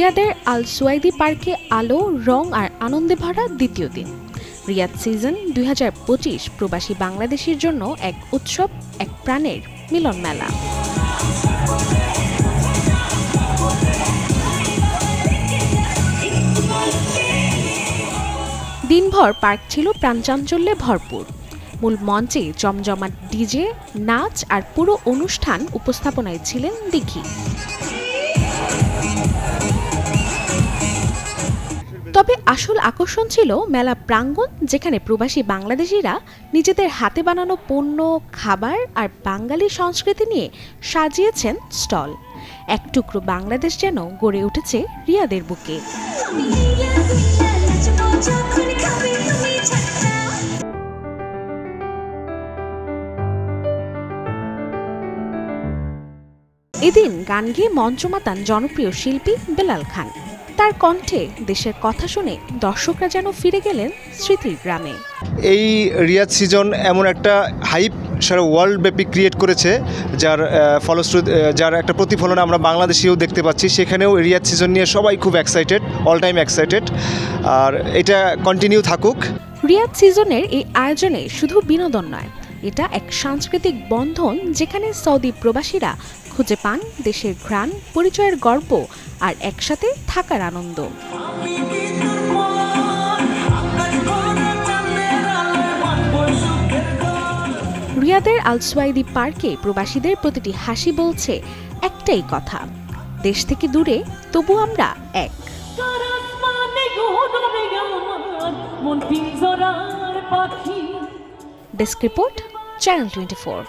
রিয়াদের আল সুয়াইদি পার্কে আলো, রং আর আনন্দে ভরা দ্বিতীয় দিন। রিয়াদ সিজন 2025 প্রবাসী বাংলাদেশির জন্য এক উৎসব, এক প্রাণের মিলন মেলা। দিনভর পার্ক ছিল প্রাণচাঞ্চল্যে ভরপুর। মূল মঞ্চে জমজমাট ডিজে, নাচ আর পুরো অনুষ্ঠান উপস্থাপনায় ছিলেন দিঘি। তবে আসল আকর্ষণ ছিল মেলা প্রাঙ্গণ, যেখানে প্রবাসী বাংলাদেশিরা নিজেদের হাতে বানানো পণ্য, খাবার আর বাঙালি সংস্কৃতি নিয়ে সাজিয়েছেন স্টল। এক টুকরো বাংলাদেশ যেন গড়ে উঠেছে রিয়াদের বুকে। এদিন গান গেয়ে মঞ্চ মাতান জনপ্রিয় শিল্পী বেলাল খান। তার কণ্ঠে দেশের কথা শুনে দর্শকরা যেন ফিরে গেলেন স্মৃতির গ্রামে। এই রিয়াদ সিজন এমন একটা হাইপ সারা ওয়ার্ল্ড ব্যাপী ক্রিয়েট করেছে, যার একটা প্রতিফলন আমরা বাংলাদেশেও দেখতে পাচ্ছি। সেখানেও রিয়াদ সিজন নিয়ে সবাই খুব এক্সাইটেড, অল টাইম এক্সাইটেড, আর এটা কন্টিনিউ থাকুক। রিয়াদ সিজনের এই আয়োজনে শুধু বিনোদন নয়, এটা এক সাংস্কৃতিক বন্ধন, যেখানে সৌদি প্রবাসীরা খুঁজে পান দেশের ঘ্রাণ, পরিচয়ের গর্ব আর একসাথে থাকার আনন্দ। রিয়াদের আল সুয়াইদি পার্কে প্রবাসীদের প্রতিটি হাসি বলছে একটাই কথা, দেশ থেকে দূরে তবু আমরা এক। Desk report, channel 24।